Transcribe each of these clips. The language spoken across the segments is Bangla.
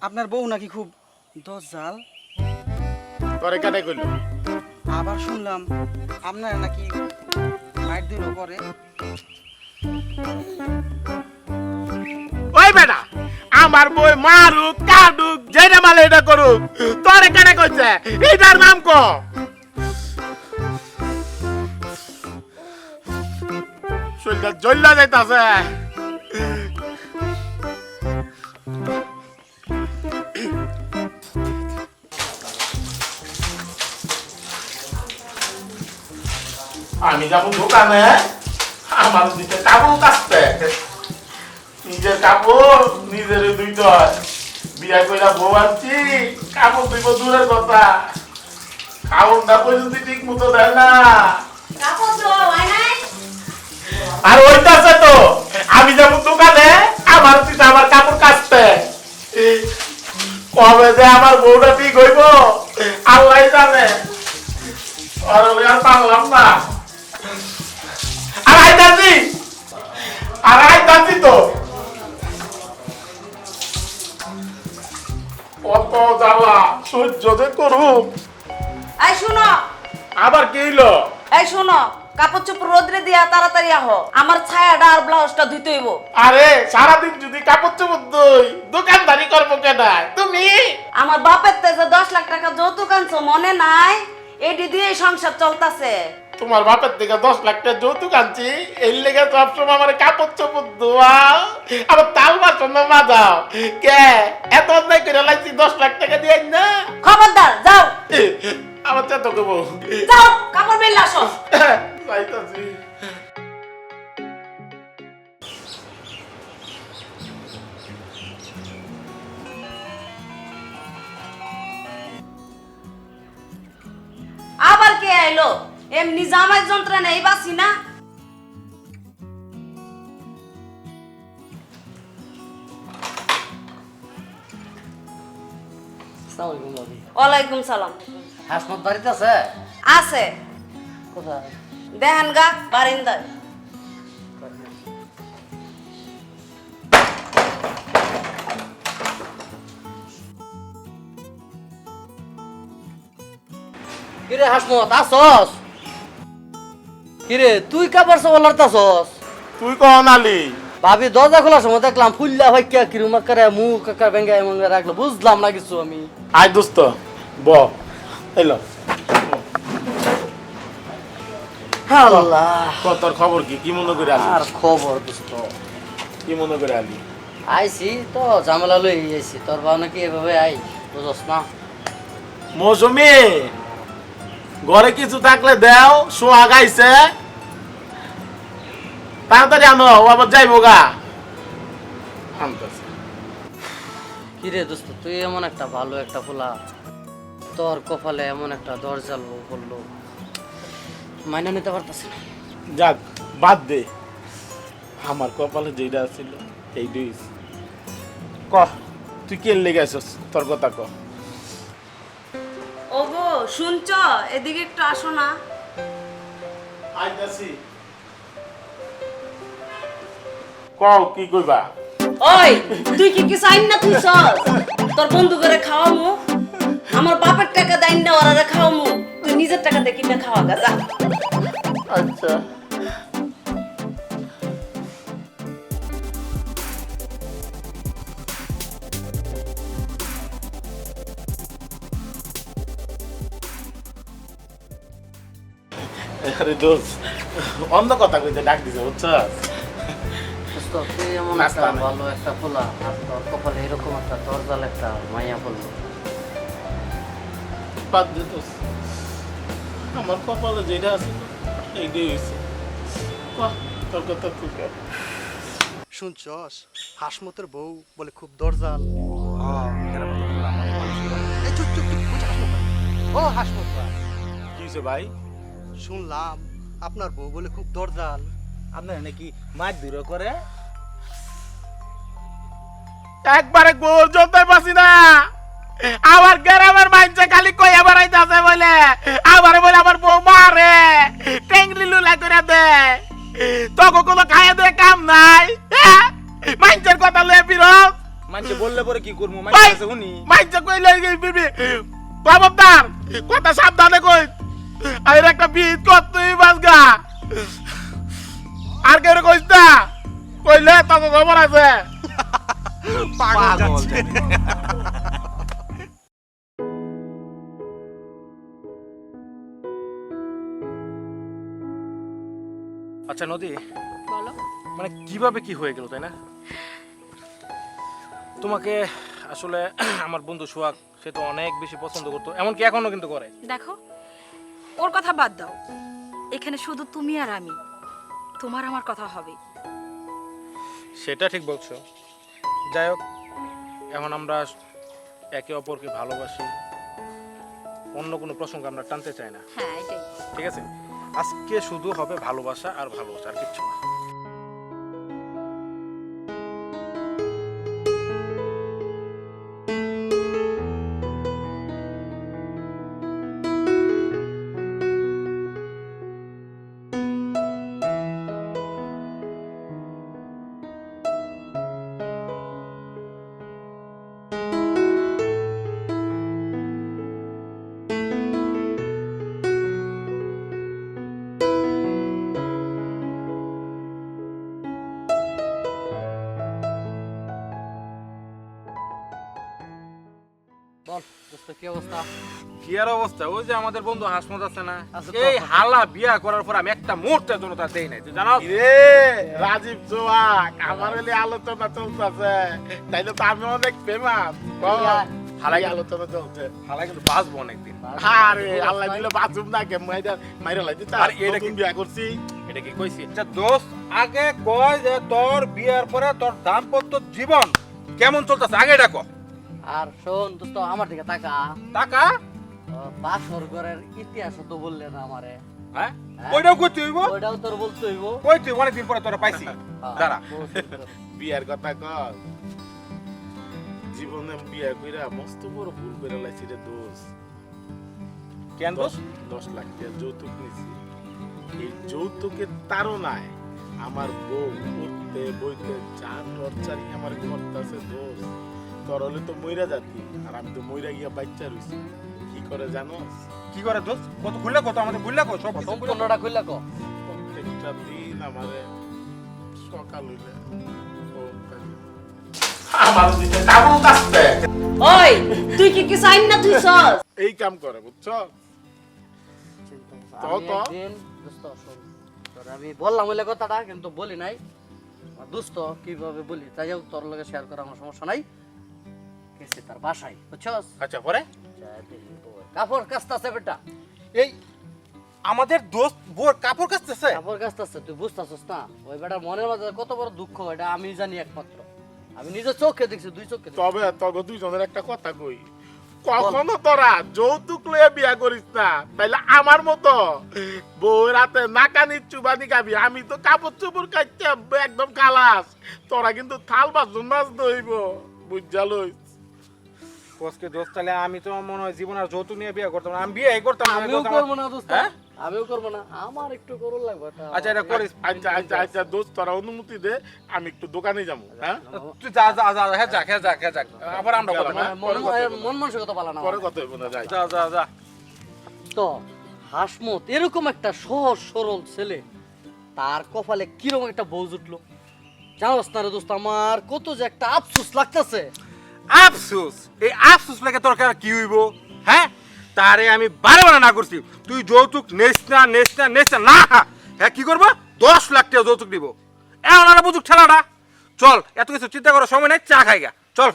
আপনার বউ নাকি খুব দজ্জাল। করে কানে কইল আবার শুনলাম আপনার নাকি মাইর দিলও করে। ওই বেটা আমার বই মারুক কাটুক যেটা মালে এটা করুক, তোরে কানে কইছে এটার নাম ক। শরীরটা জ্বললা যাইতাছে। আমি যাবো দোকানে, আমার দিতে কাপড় কাচতে, নিজের কাপড় নিজের দুইটা বিয়া কইরা বউ আনছি, কাপড় ধুইব দূরের কথা, খাওনটা পর্যন্ত ঠিক মতো দেয় না। আর ওইটাছে তো আমি যাবো দোকানে, আমার দিতে আমার কাপড় কাচতে, কবে যে আমার বউটা ঠিক হইব আল্লাহ জানে। আর আর পারলাম না। আর আইতাছি তো কত জ্বালা সহ্য যে করুম। এই শুনো, আবার কি হইলো? এই শুনো, কাপড় চোপড় রোদ্রে দিয়া তাড়াতাড়ি আহো, আমার ছায়াটা আর ব্লাউজটা ধুইতে হইব। আরে সারাদিন যদি কাপড় চোপড় দই দোকানদারি করবো কেন তুমি? আমার বাপের তেজে 10 লাখ টাকা যৌতুক আনছো মনে নাই? এটি দিয়ে সংসার চলতেছে। তোমার বাপের থেকে 10 লাখ টাকা যৌতুক আনছি, এর লেগে সবসময় আমার কাপড় চোপড় ধোয়া আবার তাল বাসন মাজাও কে? এত অন্যায় করে লাগছি 10 লাখ টাকা দিয়ে না। খবরদার যাও, আমার চেত করবো, যাও কাপড় বেল আসো। যাইতাছি। আবার কে আইলো? এমনি জামাই যন্ত্রণা এই বাসি না। ওয়ালাইকুম সালাম। হাসমত বাড়িতে আছে? আছে, কোথায়? দেখেন গা বারিন্দায়। কিরে হাসমত আসস? কিরে তুই কাপড় সব লড়তাছস? তুই কখন আলি? ভাবি দরজা খোলার সময় দেখলাম ফুল্লা ভাইকা কিরুমা করে মুখ কাকা ভেঙ্গা এমন রাখলো, বুঝলাম না কিছু আমি। আয় দোস্ত ব এলো। আল্লাহ, তোর খবর কি? কি মনে করে আলি? আর খবর দোস্ত, কি মনে করে আলি? আইছি তো ঝামেলা লই আইছি। তোর বাবা নাকি এভাবে আই বুঝস না? মৌসুমি ঘরে কিছু থাকলে দেও, সোহাগ আইছে তাড়াতাড়ি আনো, ও আবার যাইবো গা। আনতেছে। কিরে দোস্ত তুই এমন একটা ভালো একটা ফুলা, তোর কপালে এমন একটা দরজাল বললো, মাইনা নিতে পারতাছি না। যাক বাদ দে, আমার কপালে যেটা ছিল এইটাই। ক তুই কে লেগে আসছ, তোর কথা ক। ওগো শুনছ, এদিকে একটু আসো না। আইতাছি। কও কি কইবা? ওই তুই কি কিছু আইন না তুই চল, তোর বন্ধু করে খাওয়ামু। আমার বাপের টাকা দেন না ওরা খাওয়ামু, তুই নিজের টাকা দিয়ে কিনে খাওয়া গা যা। আচ্ছা আরে দোস্ত অন্য কথা কইতে ডাক দিছে বুঝছস? দোস্ত তুই এমন নাস্তা একটা নাই। ভালো একটা ফুলা, আর তোর কপালে এরকম একটা দরজাল একটা মাইয়া পড়লো। বাদ দে দোস্ত, আমার কপালে যেটা আছে এইটাই হয়েছে। বাহ, তোর কথা তুই ক। শুনছস হাসমতের বউ বলে খুব দরজাল। এই চুপ চুপ চুপ, বুঝ হাসমত ভাই। ও হাসমত ভাই, কি হয়েছে ভাই? শুনলাম আপনার বউ বলে খুব দরজাল। আপনার নাকি মাছ দূর করে? একবারে গোর জমতে পারছি না। আমার গ্রামের মাইনছে খালি কইয়া বেড়াইতাছে বলে, আমারে বলে আমার বউ মারে টেংরি লুলা করে দে, তোকে কোনো খাইয়া দে কাম নাই। মাইনছের কথা লয়ে বিরোধ। মানুষে বললে পরে কি করবো? ভাই! মানুষ শুনি চলে গেছি খবরদার কথা সাবধানে কই আর একটা বিট করতেই বাসগা আর কেউ কইস না কইলে তোকে খবর আছে পাগল যাচ্ছে। আচ্ছা নদী, বলো। মানে কিভাবে কি হয়ে গেল তাই না? তোমাকে আসলে আমার বন্ধু সোহাগ সে তো অনেক বেশি পছন্দ করতো, এমনকি এখনো কিন্তু করে। দেখো, ওর কথা বাদ দাও। এখানে শুধু তুমি আর আমি, তোমার আমার কথা হবে। সেটা ঠিক বলছো। যাই হোক, এখন আমরা একে অপরকে ভালোবাসি, অন্য কোনো প্রসঙ্গ আমরা টানতে চাই না, হ্যাঁ, এটাই। ঠিক আছে? আজকে শুধু হবে ভালোবাসা আর ভালোবাসা, আর কিচ্ছু না। বল দোস্ত কি অবস্থা? কি আর অবস্থা? ওই যে আমাদের বন্ধু হাসমত আছে না, আছে তো। এই হালা বিয়া করার পর আমি একটা মুহূর্তের জন্য তার দেই নাই, তুই জানো? রে রাজীব সোহাগ আমার হলে আলোচনা চলতেছে তাইলে তো আমি অনেক ফেমাস হালাই আলোচনা চলছে হালা কিন্তু বাঁচবো অনেকদিন। আরে আল্লাহ দিলে বাথরুম না কে মাইরা লাগছে আর এটা কি বিয়া করছি এটা কি কইছি? আচ্ছা দোস্ত, আগে কয় যে তোর বিয়ার পরে তোর দাম্পত্য জীবন কেমন চলতেছে, আগে এটা কর। আর শোন দোস্ত, আমার দিকে তাকা। টাকা বাসর ঘরের ইতিহাস তো বললে না আমারে। হ্যাঁ, ওইটাও কইতে হইব। ওইটাও তোর বলতে হইব। কই তুই অনেকদিন পরে তোরা পাইছি। দাঁড়া, বিয়ার কথা কর জীবনে বিয়া কইরা মস্ত বড় ভুল করে লাইছি রে দোষ কেন দোস্ত? 10 লাখ টাকা যৌতুক নিছি এই যৌতুকের তাড়নায় আমার বউ উঠতে বইতে যা টর্চারিং আমার করতেছে দোষ তোর হলে তো মইরা যাতি আর আমি তো মইরা গিয়া বাচ্চা রইছি কি করে জানোস কি করে দোস্ত? কত খুললে কত আমাদের খুললে কত সব সম্পূর্ণটা কইলা কো। প্রত্যেকটা দিন আমারে সকাল হইলে আমার দিতে ডাবল কাটতে ওই তুই কি কিছু আইন না তুইছস? এই কাম করে বুঝছো তো আমি একদিন দোস্ত শোন, তোর আমি বললাম ওই কথাটা কিন্তু বলি নাই। আর দোস্ত কিভাবে বলি তাই হোক, তোর লগে শেয়ার করা আমার সমস্যা নাই। গেছি তার বাসায়, বুঝছস? আচ্ছা পরে কাপড় কাচতাছে বেটা, এই আমাদের দোস্ত বোর কাপড় কাচতেছে। কাপড় কাচতাছে, তুই বুঝতাছস না? ওই বেটার মনের মাঝে কত বড় দুঃখ এটা আমি জানি একমাত্র। আমি নিজে চোখে দেখছি, দুই চোখে দেখছি। তবে তবে দুইজনের একটা কথা কই কখনো তোরা যৌতুক লইয়া বিয়া করিস না তাইলে আমার মতো বউ রাতে নাকানি চুবানি খাবি আমি তো কাপড় চোপড় কাটতে একদম খালাস তোরা কিন্তু থাল বাসন মাছ দইব বুঝালই কোসকে দোস্ত, তাহলে আমি তো মনে হয় জীবন আর যৌতুক নিয়ে বিয়ে করতাম না। আমি বিয়ে করতাম না। আমিও করবো না দোস্ত, হ্যাঁ? আমিও করবো না, আমার একটু করুন লাগবে। আচ্ছা এটা করিস। আচ্ছা আচ্ছা আচ্ছা দোস্ত তোরা অনুমতি দে আমি একটু দোকানে যাবো হ্যাঁ তুই যা যা যা, হ্যাঁ যাক, হ্যাঁ যাক, হ্যাঁ যাক। আবার আমরা কথা না। মন মানসিকতা পালানো পরে কথা হইব না যাই যা যা যা। তো হাসমত এরকম একটা সহজ সরল ছেলে, তার কপালে কিরকম একটা বউ জুটলো জানোস না রে দোস্ত? আমার কত যে একটা আফসোস লাগতেছে। আফসোস? এই আফসোস লাগে তোর কি হইব? হ্যাঁ, তারে আমি বারে না করছি তুই যৌতুক নেস না নেস না নেস না না। হ্যাঁ কি করবো? 10 লাখ টাকা যৌতুক দিব। এমন একটা বুঝুক ঠেলাটা। চল, এত কিছু চিন্তা করার সময় নাই, চা খাই গা চল।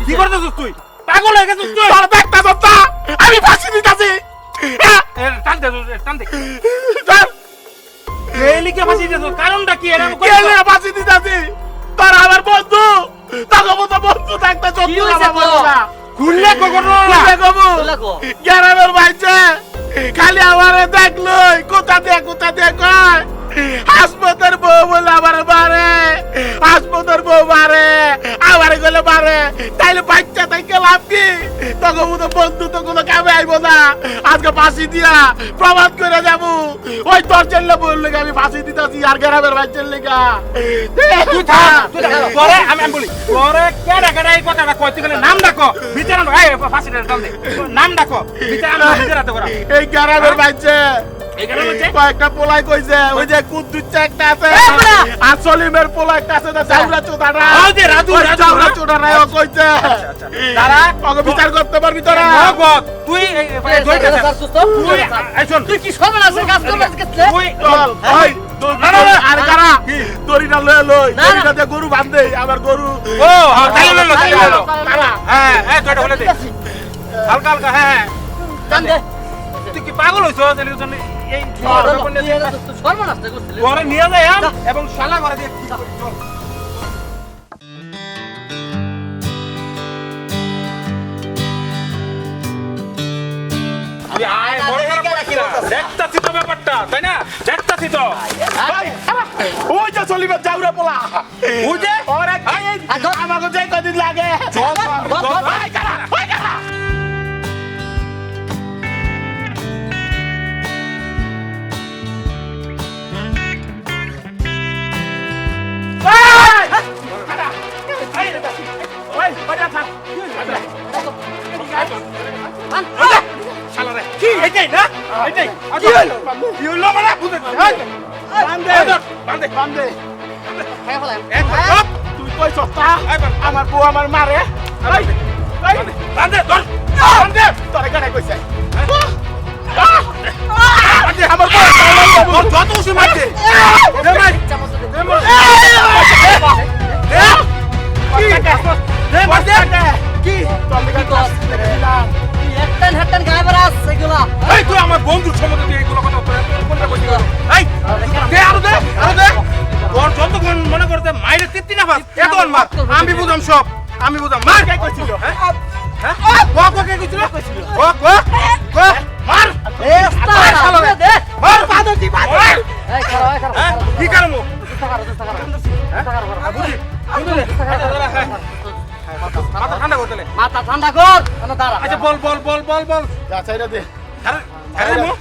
কি করতেছিস তুই? পাগল হয়ে গেছিস তুই? তোর ব্যাগটা দত্তা আমি ফাঁসি দিতাছি টান দে টান দে। এলিকে ফাঁসি দিয়েছ, কারণটা কি? কেলে ফাঁসি দিতাছি তোর আমার বন্ধু তোর মতো বন্ধু থাকতে কি চোখ হয়েছে আমার তোর? না খুললে কখনো খুলে কবু খুলে কও। গ্রামের বাইছে খালি আমারে দেখলই কোথা দিয়ে কয় হাসপাতাল বউ বলে আমার মারে হাসপাতাল বউ মারে আমার গেলে মারে তাইলে বাচ্চা তাইকে লাভ কি তখন তো বন্ধু তো কোনো কামে আইব না আজকে ফাঁসি দিয়া প্রমাণ করে যাবো ওই তোর চেল্লে বললে আমি ফাঁসি দিতেছি আর গ্রামের বাইচের লেগা তুই থাক, তুই থাক। পরে আমি বলি পরে কেডা এই কথাটা কইতে গেলে নাম ডাকো বিচারণ এই ফাঁসিটা টান দে নাম ডাকো বিচারণ বিচারাতে করা এই গ্রামের বাইচে এই গ্রামের বাইচে? কয়েকটা পোলাই কইছে ওই যে কুদ্দুচ্চা একটা আছে আর সলিমের পোলা একটা আছে না চাউরা চোদারা ওই যে রাজু, রাজু, চাউরা রাজু। চোদারা কইছে দাঁড়া ওকে বিচার করতে পারবি তোরা নগদ তুই এই দইটা দে। তুই এই শোন তুই কি সর্বনাশের কাজ করবে আজকে? তুই চল ওই না, না, না। আর কারা কি? দড়িটা লয়ে লই না, না। দড়িটাতে গরু বাঁধে আমার গরু ও হ্যাঁ তাইলে লো তাইলে লো কারা হ্যাঁ এই দইটা বলে দে হালকা হালকা হ্যাঁ টান দে। তুই কি পাগল হইছো তাহলে জন্য এই তুই সর্বনাশটা করছিলি। ঘরে নিয়ে যায় এবং শালা ঘরে দিয়ে কি করি চল আমি আয় বড় খারাপ লাগছি না দেখতাছি তো ব্যাপারটা তাই না দেখতাছি তো ভাই ওই যে সলিমের চাউরা পোলা ওই যে ওরে আমাকে যে কদিন লাগে চল চল ভাই কারা ভাই কারা শালা রে কি এইটাই না এইটাই কি হলো কি হলো মানে বুঝতে বান্দে বান্দে খাইয়া ফেলাই। এক চুপ তুই কই সস্তা এই বান্দে আমার বউ আমার মারে বান্দে ধর বান্দে তোরে কারে কইছে বান্দে আমার বউ তোর যত উসি মারছে দে মার চামচ দে। দে মার দে মার দে কি তোর লিগা কি কর? তুই একটান হেটটান গায়ে বেড়াস এগুলা। এই তুই আমার বন্ধুর সম্বন্ধে তুই এইগুলো কথা বলে তোর কোনটা কইছিস এই দে আরো দে তোর যতক্ষণ মনে করতে মাইরে তৃপ্তি না পাস এত মার আমি বুঝাম সব আমি বুঝাম মার কে কইছিল হ্যাঁ হ্যাঁ কো কে কইছিল কো মার এ ওস্তাদ, দে, দে। মার পাদো কি মার এই খারো, এই খারো, হ্যাঁ খারো। কি করমু চেষ্টা করো, চেষ্টা করো। চেষ্টা করো, করো। বুঝি বুঝলে মাথা ঠান্ডা করতে লে মাথা ঠান্ডা কর। এনে দাঁড়া। আচ্ছা বল যা চাইরা দে আরে আরে মু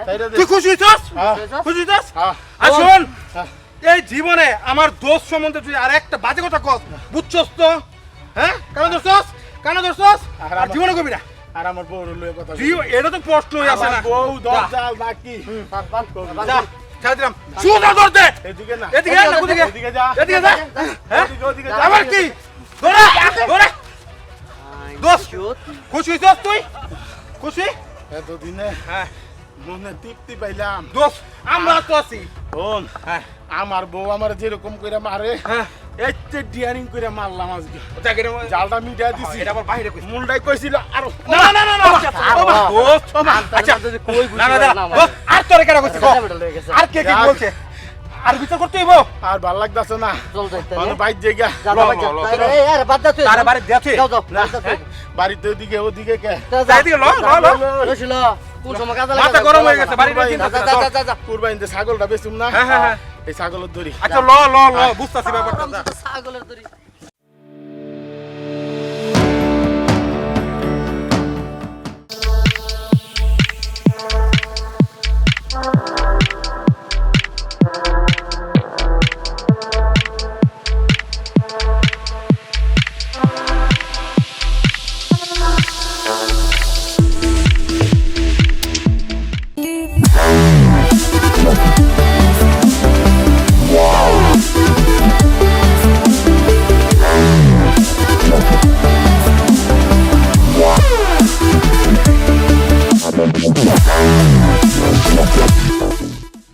চাইরা দে তুই খুশি হইছস হ্যাঁ খুশি হইছস হ্যাঁ আর শোন হ্যাঁ। এই জীবনে আমার দোষ সম্বন্ধে তুই আর একটা বাজে কথা কস বুঝছস তো হ্যাঁ কেন ধরছস আর জীবনে কবি না আর আমার বউর লয়ে কথা এটা তো প্রশ্নই আছে না আমার বউ দরজাল বাকি যা ছেড়ে দিলাম সুদা ধরতে এদিকে না এদিকে না ওদিকে এদিকে যা এদিকে যা হ্যাঁ ওদিকে যা আবার কি ধরে দোষ খুশি হইছস তুই খুশি এতদিনে হ্যাঁ মনে তৃপ্তি পাইলাম দোষ আমরা তো আছি শোন হ্যাঁ আমার বউ আমার যেরকম করে মারে হ্যাঁ এতে ডিয়ারিং করে মারলাম আজকে দেখ জালটা মিডিয়া দিছি এটা আবার বাইরে কইছিস মুন্ডাই কইছিল আর না না না না আচ্ছা না না না আর তোরে কেন কইছিস আর কে কি বলছে আর বিচার করতে হইব আর ভাল লাগতাছে না চল যাইতে মানে বাইর জায়গা এই আরে বাদ দে তুই। তারে বাড়ি দেখে যাও যাও বাদ দে তুই। বাড়িতে ওদিকে ওদিকে কে যাই দিকে ল রসিল, কোন সময় কাজে মাথা লাগে? গরম হয়ে গেছে বাড়িতে যা, চিন্তা যা, যা, যা, যা, যা। কুরবানিতে ছাগলটা বেচুম না হ্যাঁ হ্যাঁ হ্যাঁ এই ছাগলের দড়ি আচ্ছা ল বুঝতাছি ব্যাপারটা ছাগলের দড়ি